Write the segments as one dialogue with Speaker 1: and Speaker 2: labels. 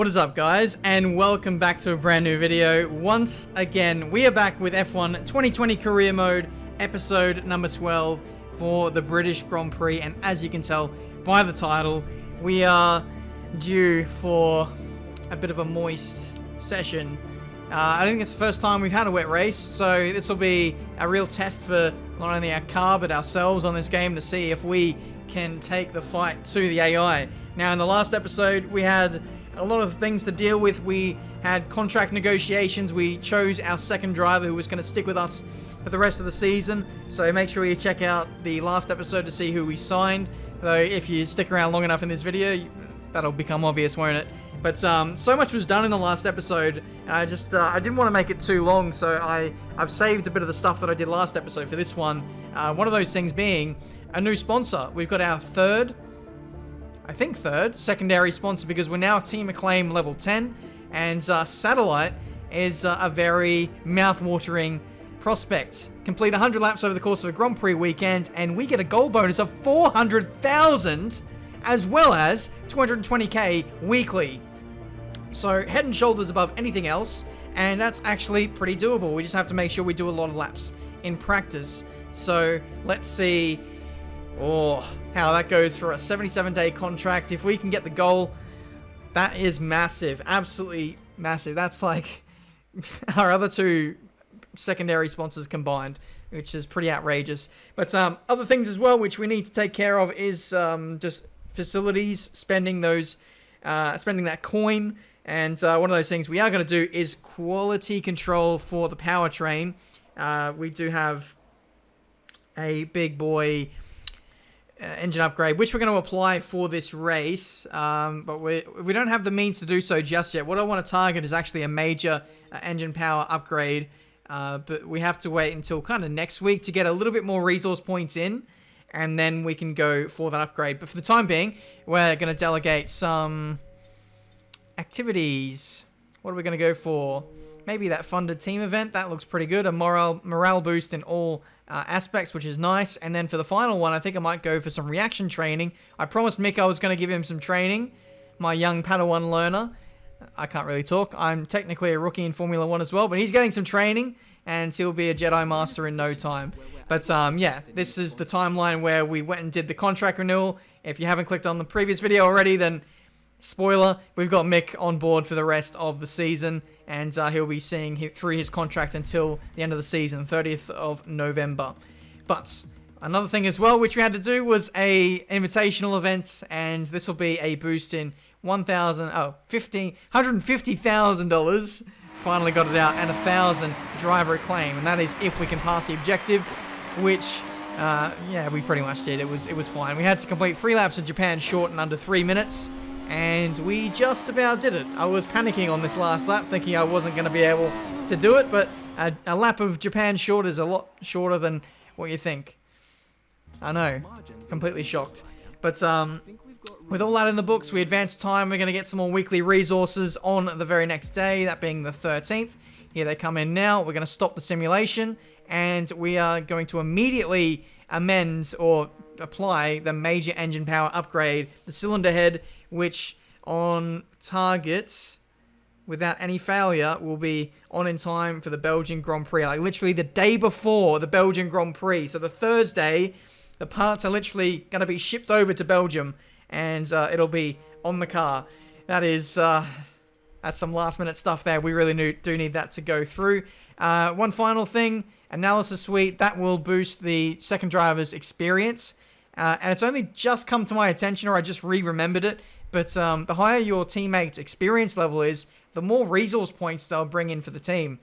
Speaker 1: What is up, guys, and welcome back to a brand new video. Once again, we are back with F1 2020 Career Mode, episode number 12 for the British Grand Prix, and as you can tell by the title, we are due for a bit of a moist session. I think it's the first time we've had a wet race, so this will be a real test for not only our car but ourselves on this game to see if we can take the fight to the AI. Now, in the last episode, we had a lot of things to deal with. We had contract negotiations. We chose our second driver who was going to stick with us for the rest of the season. So make sure you check out the last episode to see who we signed. Though if you stick around long enough in this video, that'll become obvious, won't it? But so much was done in the last episode. I didn't want to make it too long, so I've saved a bit of the stuff that I did last episode for this one. One of those things being a new sponsor. We've got our third secondary sponsor, because we're now Team Acclaim level 10, and Satellite is a very mouth-watering prospect. Complete 100 laps over the course of a Grand Prix weekend, and we get a goal bonus of 400,000 as well as 220k weekly. So head and shoulders above anything else, and that's actually pretty doable. We just have to make sure we do a lot of laps in practice. So let's see how that goes for a 77-day contract. If we can get the goal, that is massive. Absolutely massive. That's like our other two secondary sponsors combined, which is pretty outrageous. But other things as well which we need to take care of is just facilities, spending that coin. And one of those things we are going to do is quality control for the powertrain. We do have a big boy engine upgrade, which we're going to apply for this race, but we don't have the means to do so just yet. What I want to target is actually a major engine power upgrade, but we have to wait until kind of next week to get a little bit more resource points in, and then we can go for that upgrade. But for the time being, we're going to delegate some activities. What are we going to go for? Maybe that funded team event. That looks pretty good. A morale boost in all aspects, which is nice. And then for the final one, I think I might go for some reaction training. I promised Mick I was going to give him some training, my young Padawan learner. I can't really talk. I'm technically a rookie in Formula 1 as well, but he's getting some training, and he'll be a Jedi Master in no time. But yeah, this is the timeline where we went and did the contract renewal. If you haven't clicked on the previous video already, then spoiler, we've got Mick on board for the rest of the season, and he'll be seeing through his contract until the end of the season, 30th of November. But another thing as well, which we had to do, was a invitational event, and this will be a boost in $150,000. Finally got it out, and 1,000 driver acclaim, and that is if we can pass the objective, which yeah, we pretty much did. It was fine. We had to complete 3 laps of Japan short in under 3 minutes. And we just about did it. I was panicking on this last lap, thinking I wasn't going to be able to do it, but a lap of Japan short is a lot shorter than what you think. I know, completely shocked. But with all that in the books, we advanced time. We're going to get some more weekly resources on the very next day, that being the 13th. Here they come in now. We're going to stop the simulation, and we are going to immediately amend or apply the major engine power upgrade, the cylinder head, which on target without any failure will be on in time for the Belgian Grand Prix, like literally the day before the Belgian Grand Prix. So the Thursday, the parts are literally going to be shipped over to Belgium, and it'll be on the car. That is that's some last minute stuff there. We really do need that to go through. One final thing, analysis suite, that will boost the second driver's experience. And it's only just come to my attention, or I just re-remembered it, but the higher your teammate's experience level is, the more resource points they'll bring in for the team.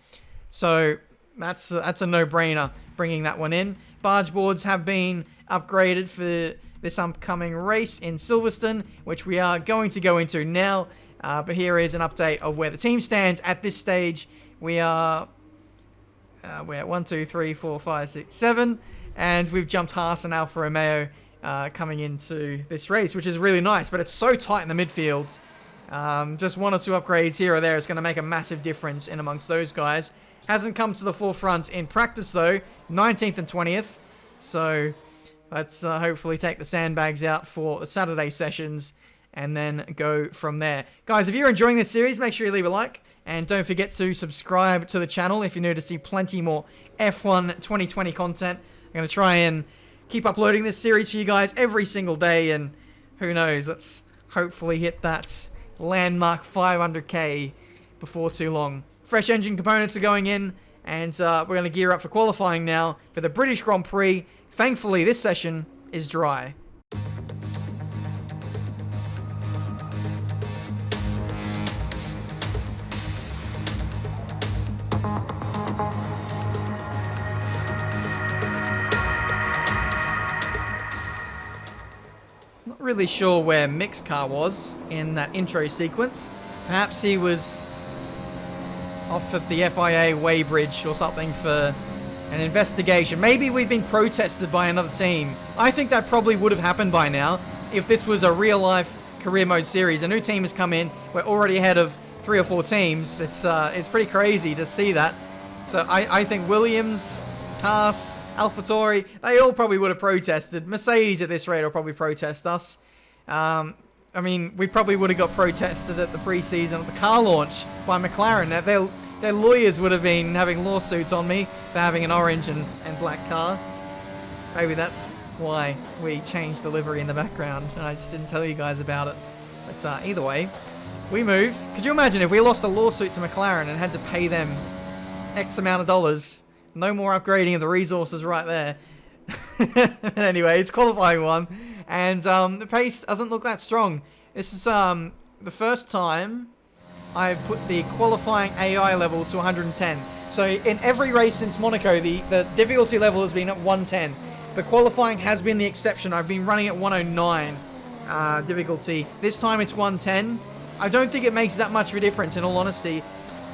Speaker 1: So that's a no-brainer, bringing that one in. Barge boards have been upgraded for this upcoming race in Silverstone, which we are going to go into now. But here is an update of where the team stands at this stage. We are we're at 1, 2, 3, 4, 5, 6, 7, and we've jumped Haas and Alfa Romeo coming into this race, which is really nice, but it's so tight in the midfield. Just 1 or 2 upgrades here or there is going to make a massive difference in amongst those guys. Hasn't come to the forefront in practice though, 19th and 20th, so let's hopefully take the sandbags out for the Saturday sessions and then go from there. Guys, if you're enjoying this series, make sure you leave a like, and don't forget to subscribe to the channel if you're new to see plenty more F1 2020 content. I'm going to try and keep uploading this series for you guys every single day, and who knows, let's hopefully hit that landmark 500k before too long. Fresh engine components are going in, and we're going to gear up for qualifying now for the British Grand Prix. Thankfully, this session is dry. Not really sure where Mick's car was in that intro sequence. Perhaps he was off at the FIA weighbridge or something for an investigation. Maybe we've been protested by another team. I think that probably would have happened by now if this was a real-life career mode series. A new team has come in. We're already ahead of 3 or 4 teams. It's pretty crazy to see that. So I think Williams, Haas, AlphaTauri, they all probably would have protested. Mercedes at this rate will probably protest us. I mean, we probably would have got protested at the pre-season, at the car launch by McLaren. Their lawyers would have been having lawsuits on me for having an orange and black car. Maybe that's why we changed the livery in the background, and I just didn't tell you guys about it. But either way, we move. Could you imagine if we lost a lawsuit to McLaren and had to pay them X amount of dollars? No more upgrading of the resources right there. Anyway, it's qualifying one, and the pace doesn't look that strong. This is the first time I put the qualifying AI level to 110. So in every race since Monaco, the difficulty level has been at 110. But qualifying has been the exception. I've been running at 109 difficulty. This time it's 110. I don't think it makes that much of a difference, in all honesty.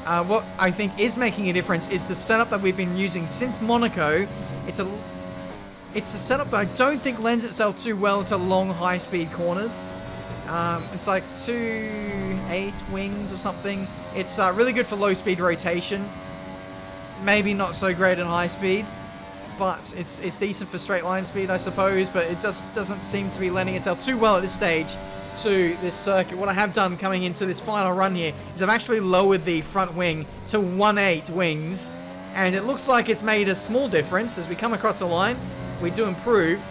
Speaker 1: What I think is making a difference is the setup that we've been using since Monaco. It's a setup that I don't think lends itself too well to long, high-speed corners. It's like 2.8 wings or something. It's really good for low-speed rotation. Maybe not so great at high speed, but it's decent for straight line speed, I suppose. But it doesn't seem to be lending itself too well at this stage to this circuit. What I have done coming into this final run here is I've actually lowered the front wing to 1.8 wings, and it looks like it's made a small difference. As we come across the line, we do improve,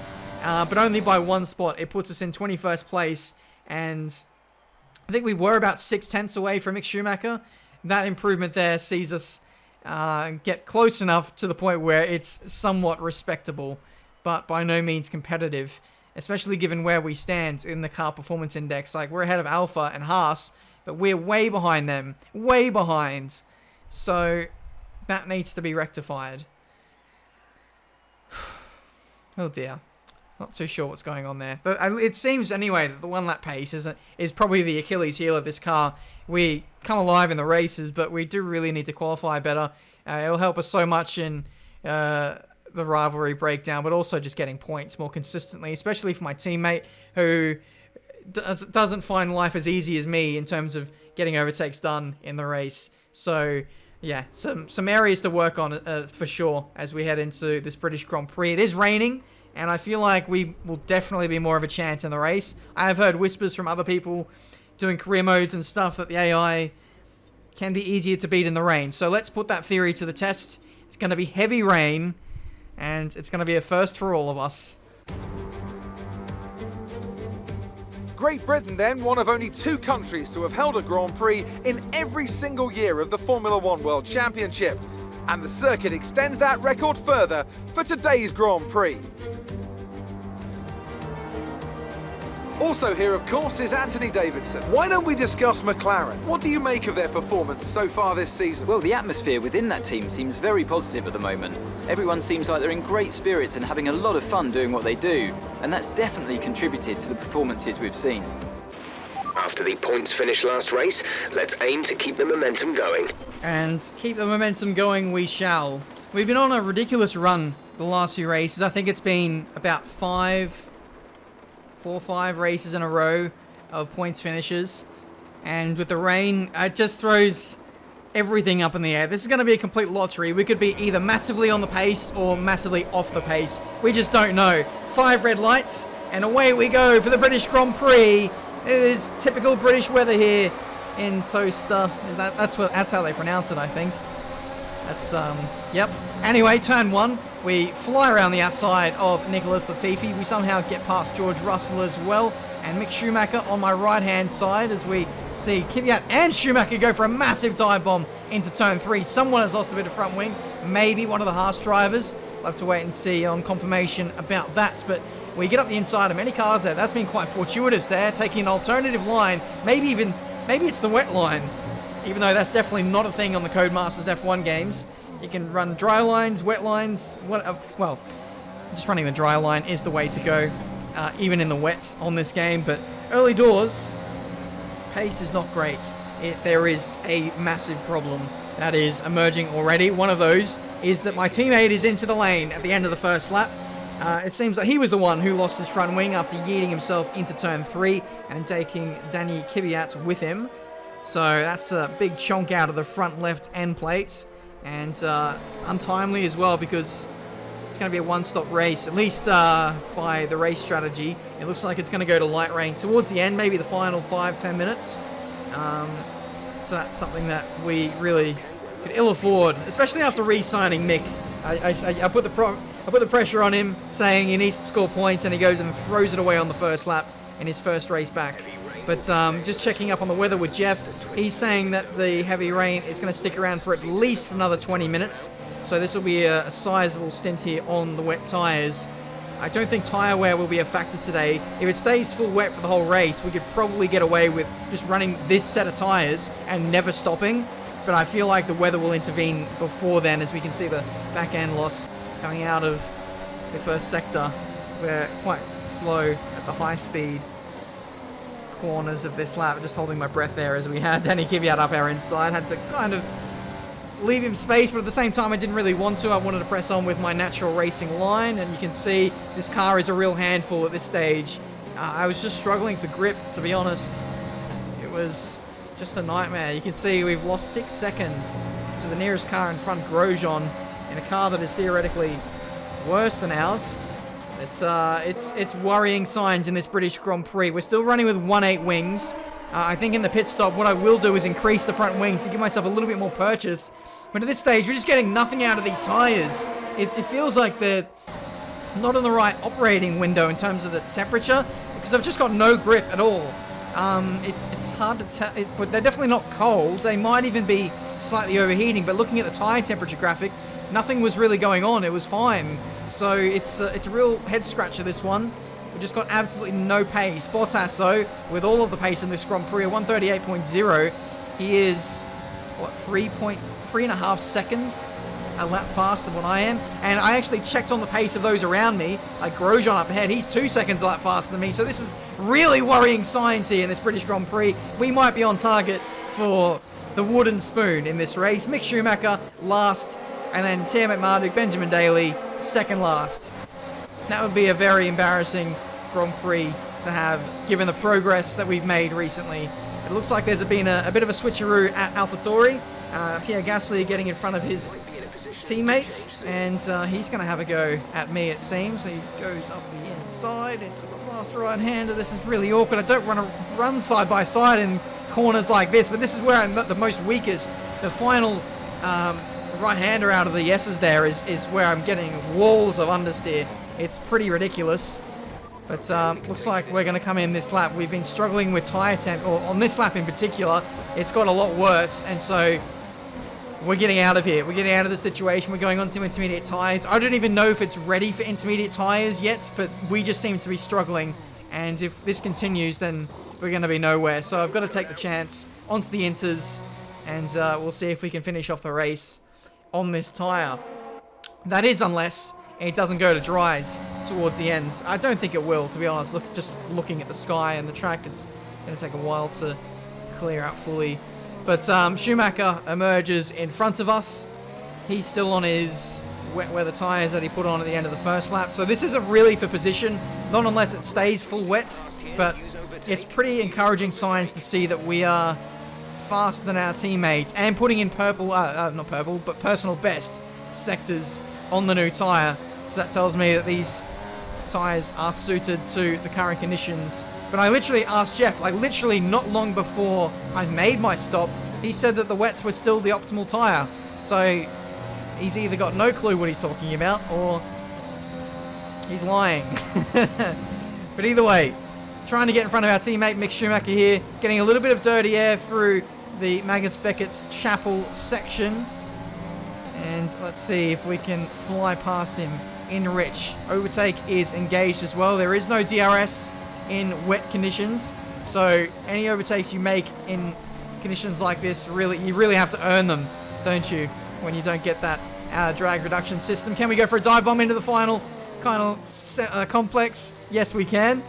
Speaker 1: but only by 1 spot. It puts us in 21st place, and I think we were about 0.6 away from Mick Schumacher. That improvement there sees us get close enough to the point where it's somewhat respectable, but by no means competitive, especially given where we stand in the car performance index. Like, we're ahead of Alpha and Haas, but we're way behind them. Way behind. So that needs to be rectified. Oh dear. Not too sure what's going on there. But it seems anyway that the 1 lap pace is probably the Achilles heel of this car. We come alive in the races, but we do really need to qualify better. It'll help us so much in the rivalry breakdown, but also just getting points more consistently, especially for my teammate who doesn't find life as easy as me in terms of getting overtakes done in the race. So yeah, some areas to work on for sure as we head into this British Grand Prix. It is raining, and I feel like we will definitely be more of a chance in the race. I have heard whispers from other people doing career modes and stuff that the AI can be easier to beat in the rain. So let's put that theory to the test. It's going to be heavy rain, and it's going to be a first for all of us.
Speaker 2: Great Britain then, one of only 2 countries to have held a Grand Prix in every single year of the Formula One World Championship. And the circuit extends that record further for today's Grand Prix. Also here, of course, is Anthony Davidson. Why don't we discuss McLaren? What do you make of their performance so far this season?
Speaker 3: Well, the atmosphere within that team seems very positive at the moment. Everyone seems like they're in great spirits and having a lot of fun doing what they do, and that's definitely contributed to the performances we've seen.
Speaker 4: After the points finish last race, let's aim to keep the momentum going.
Speaker 1: And keep the momentum going we shall. We've been on a ridiculous run the last few races. I think it's been about 4 or 5 races in a row of points finishes. And with the rain, it just throws everything up in the air. This is going to be a complete lottery. We could be either massively on the pace or massively off the pace. We just don't know. 5 red lights, and away we go for the British Grand Prix. It is typical British weather here in Toaster. That's how they pronounce it, I think. That's, yep. Anyway, turn 1. We fly around the outside of Nicholas Latifi. We somehow get past George Russell as well. And Mick Schumacher on my right-hand side as we see Kvyat and Schumacher go for a massive dive bomb into turn 3. Someone has lost a bit of front wing. Maybe one of the Haas drivers. We'll have to wait and see on confirmation about that. But we get up the inside of many cars there. That's been quite fortuitous there, taking an alternative line. Maybe it's the wet line. Even though that's definitely not a thing on the Codemasters F1 games. You can run dry lines, wet lines, well, just running the dry line is the way to go, even in the wets on this game. But early doors, pace is not great. There is a massive problem that is emerging already. One of those is that my teammate is into the lane at the end of the first lap. It seems like he was the one who lost his front wing after yeeting himself into turn 3 and taking Danny Kvyat with him. So that's a big chunk out of the front left end plate. And untimely as well, because it's going to be a one-stop race, at least by the race strategy. It looks like it's going to go to light rain towards the end, maybe the final 5-10 minutes. So that's something that we really could ill afford, especially after re-signing Mick. I put the pressure on him, saying he needs to score points, and he goes and throws it away on the first lap in his first race back. But just checking up on the weather with Jeff, he's saying that the heavy rain is going to stick around for at least another 20 minutes. So this will be a sizable stint here on the wet tyres. I don't think tyre wear will be a factor today. If it stays full wet for the whole race, we could probably get away with just running this set of tyres and never stopping. But I feel like the weather will intervene before then, as we can see the back end loss coming out of the first sector. We're quite slow at the high speed corners of this lap. Just holding my breath there as we had Danny Kvyat up our inside. Had to kind of leave him space, but at the same time I didn't really want to. I wanted to press on with my natural racing line, and you can see this car is a real handful at this stage. I was just struggling for grip, to be honest. It was just a nightmare. You can see we've lost 6 seconds to the nearest car in front, Grosjean, in a car that is theoretically worse than ours. It's worrying signs in this British Grand Prix. We're still running with 1.8 wings. I think in the pit stop, what I will do is increase the front wing to give myself a little bit more purchase. But at this stage, we're just getting nothing out of these tyres. It feels like they're not in the right operating window in terms of the temperature, because I've just got no grip at all. It's hard to tell, but they're definitely not cold. They might even be slightly overheating, but looking at the tyre temperature graphic, nothing was really going on. It was fine. So it's a real head scratcher, this one. We've just got absolutely no pace. Bottas, though, with all of the pace in this Grand Prix, 138.0, he is, what, 3.5 seconds a lap faster than what I am. And I actually checked on the pace of those around me, like Grosjean up ahead. He's 2 seconds a lap faster than me. So this is really worrying signs here in this British Grand Prix. We might be on target for the wooden spoon in this race. Mick Schumacher last, and then Tiametmarduk, Benjamin Daly second last. That would be a very embarrassing Grand Prix to have, given the progress that we've made recently. It looks like there's been a bit of a switcheroo at AlphaTauri. Pierre Gasly getting in front of his teammate, and he's going to have a go at me, it seems. He goes up the inside into the fast right-hander. This is really awkward. I don't want to run side by side in corners like this, but this is where I'm the most weakest. The final right-hander out of the S's there is where I'm getting walls of understeer. It's pretty ridiculous. But looks like we're going to come in this lap. We've been struggling with tyre temp, or on this lap in particular, it's got a lot worse, and so we're getting out of here. We're getting out of the situation. We're going on to intermediate tyres. I don't even know if it's ready for intermediate tyres yet, but we just seem to be struggling, and if this continues, then we're going to be nowhere. So I've got to take the chance onto the inters, and we'll see if we can finish off the race on this tyre. That is, unless it doesn't go to dries towards the end. I don't think it will, to be honest. Just looking at the sky and the track, it's going to take a while to clear out fully. But Schumacher emerges in front of us. He's still on his wet weather tyres that he put on at the end of the first lap. So this isn't really for position, not unless it stays full wet. But it's pretty encouraging signs to see that we are faster than our teammates and putting in not purple, but personal best sectors on the new tyre. So that tells me that these tyres are suited to the current conditions But I literally asked Jeff, like literally not long before I made my stop, he said that the wets were still the optimal tyre. So he's either got no clue what he's talking about or he's lying. But either way, trying to get in front of our teammate Mick Schumacher here, getting a little bit of dirty air through the Magnus Beckett's Chapel section. And let's see if we can fly past him in Rich. Overtake is engaged as well. There is no DRS in wet conditions, so any overtakes you make in conditions like this, you really have to earn them, don't you, when you don't get that drag reduction system. Can we go for a dive bomb into the final kind of complex? Yes, we can.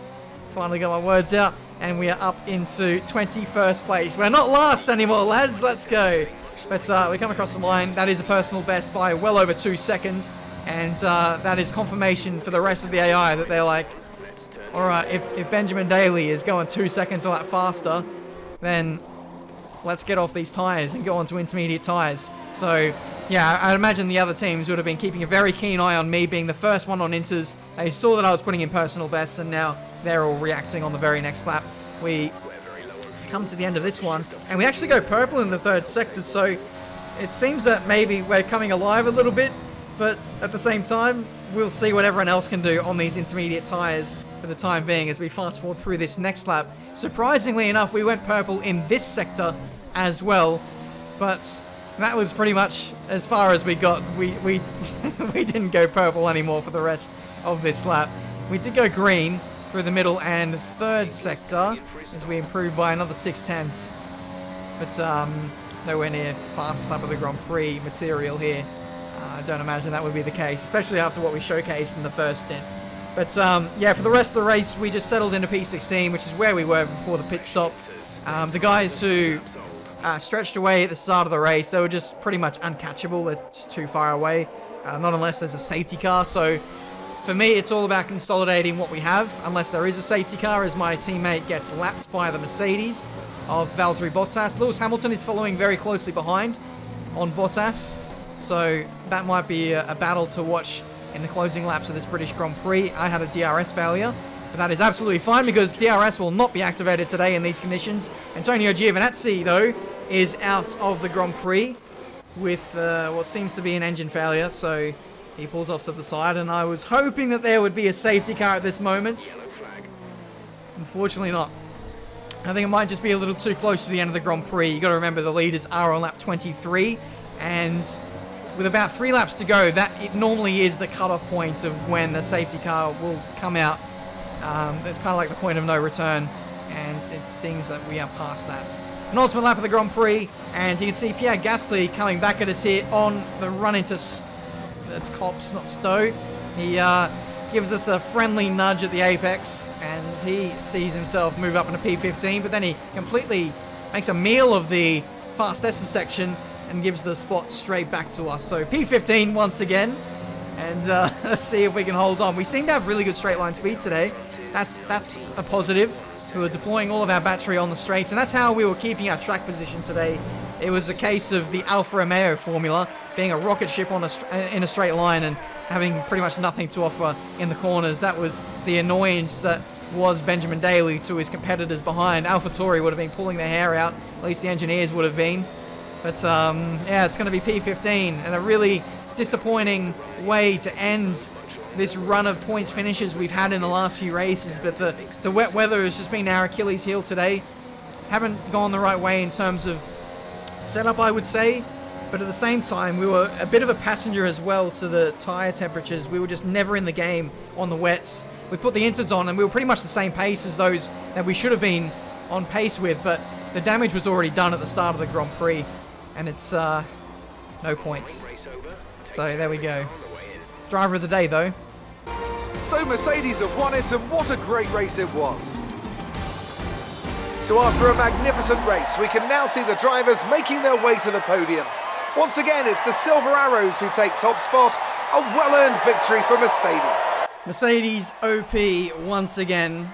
Speaker 1: Finally got my words out, and we are up into 21st place. We're not last anymore, lads. Let's go. But we come across the line. That is a personal best by well over 2 seconds, and that is confirmation for the rest of the AI that they're like, all right, if Benjamin Daly is going 2 seconds a lap faster, then let's get off these tyres and go on to intermediate tyres. So, yeah, I'd imagine the other teams would have been keeping a very keen eye on me being the first one on inters. They saw that I was putting in personal bests, and now they're all reacting on the very next lap. We come to the end of this one, and we actually go purple in the third sector, so it seems that maybe we're coming alive a little bit, but at the same time, we'll see what everyone else can do on these intermediate tyres for the time being as we fast forward through this next lap. Surprisingly enough, we went purple in this sector as well, but that was pretty much as far as we got. We we didn't go purple anymore for the rest of this lap. We did go green through the middle and third sector as we improved by another 0.6, but nowhere near fastest lap of the Grand Prix material here. I don't imagine that would be the case, especially after what we showcased in the first stint. But yeah, for the rest of the race, we just settled into P16, which is where we were before the pit stop. The guys who stretched away at the start of the race, they were just pretty much uncatchable. They're just too far away, not unless there's a safety car. So for me, it's all about consolidating what we have, unless there is a safety car, as my teammate gets lapped by the Mercedes of Valtteri Bottas. Lewis Hamilton is following very closely behind on Bottas, so that might be a battle to watch in the closing laps of this British Grand Prix. I had a DRS failure, but that is absolutely fine because DRS will not be activated today in these conditions. Antonio Giovinazzi, though, is out of the Grand Prix with what seems to be an engine failure, so he pulls off to the side, and I was hoping that there would be a safety car at this moment. Unfortunately not. I think it might just be a little too close to the end of the Grand Prix. You got to remember the leaders are on lap 23, and with about 3 laps to go, that it normally is the cutoff point of when the safety car will come out. It's kind of like the point of no return, and it seems that we are past that. An ultimate lap of the Grand Prix, and you can see Pierre Gasly coming back at us here on the run into that's Copse, not Stowe. He gives us a friendly nudge at the apex, and he sees himself move up into P15, but then he completely makes a meal of the fastest section and gives the spot straight back to us. So P15 once again, and let's see if we can hold on. We seem to have really good straight line speed today. That's a positive. We were deploying all of our battery on the straights, and that's how we were keeping our track position today. It was a case of the Alfa Romeo formula, being a rocket ship on in a straight line and having pretty much nothing to offer in the corners. That was the annoyance that was Benjamin Daly to his competitors behind. AlphaTauri would have been pulling their hair out, at least the engineers would have been. But yeah, it's going to be P15, and a really disappointing way to end this run of points finishes we've had in the last few races. But the wet weather has just been our Achilles heel today. Haven't gone the right way in terms of setup, I would say. But at the same time, we were a bit of a passenger as well to the tyre temperatures. We were just never in the game on the wets. We put the inters on, and we were pretty much the same pace as those that we should have been on pace with. But the damage was already done at the start of the Grand Prix. And it's no points. So there we go. Driver of the day, though.
Speaker 2: So Mercedes have won it, and what a great race it was. So after a magnificent race, we can now see the drivers making their way to the podium. Once again, it's the Silver Arrows who take top spot. A well-earned victory for Mercedes.
Speaker 1: Mercedes OP once again.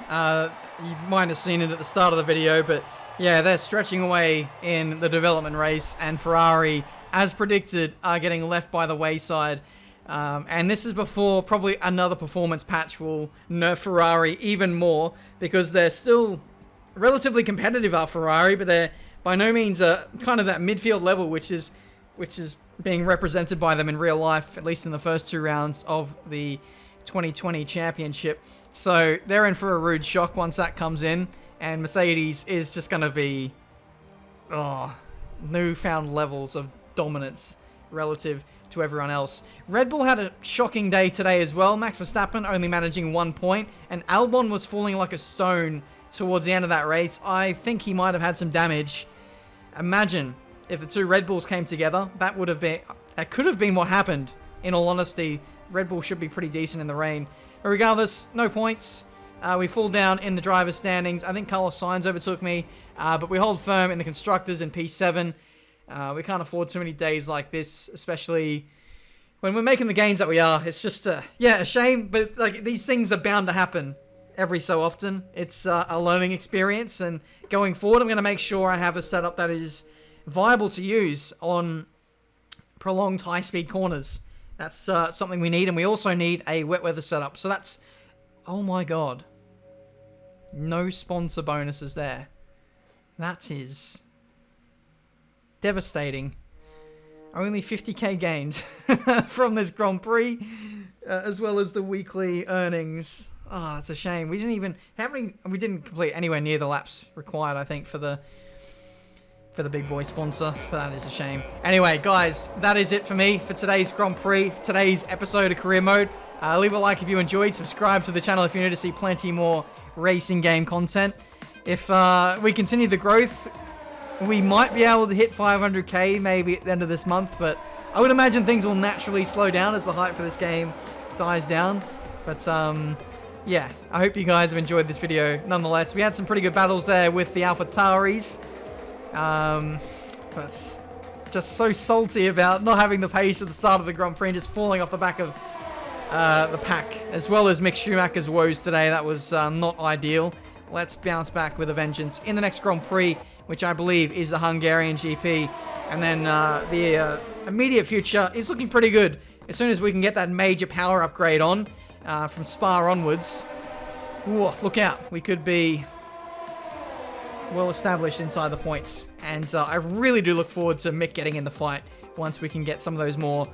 Speaker 1: You might have seen it at the start of the video, but yeah, they're stretching away in the development race, and Ferrari, as predicted, are getting left by the wayside. And this is before probably another performance patch will nerf Ferrari even more, because they're still relatively competitive, are Ferrari, but they're by no means kind of that midfield level, which is being represented by them in real life, at least in the first 2 rounds of the 2020 championship. So they're in for a rude shock once that comes in, and Mercedes is just going to be newfound levels of dominance relative to everyone else. Red Bull had a shocking day today as well. Max Verstappen only managing 1 point, and Albon was falling like a stone towards the end of that race. I think he might have had some damage. Imagine if the 2 Red Bulls came together. That could have been what happened. In all honesty, Red Bull should be pretty decent in the rain. But regardless, no points. We fall down in the driver's standings. I think Carlos Sainz overtook me, but we hold firm in the constructors in P7. We can't afford too many days like this, especially when we're making the gains that we are. It's just, a shame, but like these things are bound to happen every so often. It's a learning experience, and going forward, I'm going to make sure I have a setup that is viable to use on prolonged high-speed corners. That's something we need, and we also need a wet weather setup. So that's, oh my god, no sponsor bonuses there. That is devastating. Only 50k gained from this Grand Prix, as well as the weekly earnings. Oh, it's a shame. We didn't complete anywhere near the laps required, I think, for the big boy sponsor. But that is a shame. Anyway, guys, that is it for me for today's Grand Prix, today's episode of Career Mode. Leave a like if you enjoyed. Subscribe to the channel if you're new to see plenty more racing game content. If we continue the growth, we might be able to hit 500k maybe at the end of this month, but I would imagine things will naturally slow down as the hype for this game dies down. But yeah, I hope you guys have enjoyed this video nonetheless. We had some pretty good battles there with the AlphaTauris, but just so salty about not having the pace at the start of the Grand Prix and just falling off the back of the pack, as well as Mick Schumacher's woes today. That was not ideal. Let's bounce back with a vengeance in the next Grand Prix, which I believe is the Hungarian GP. And then the immediate future is looking pretty good. As soon as we can get that major power upgrade on from Spa onwards, ooh, look out. We could be well established inside the points. And I really do look forward to Mick getting in the fight once we can get some of those more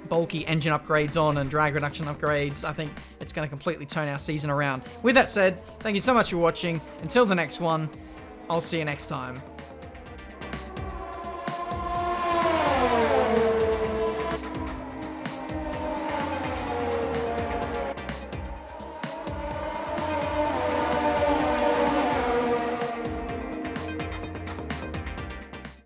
Speaker 1: bulky engine upgrades on and drag reduction upgrades. I think it's going to completely turn our season around. With that said, thank you so much for watching. Until the next one, I'll see you next time.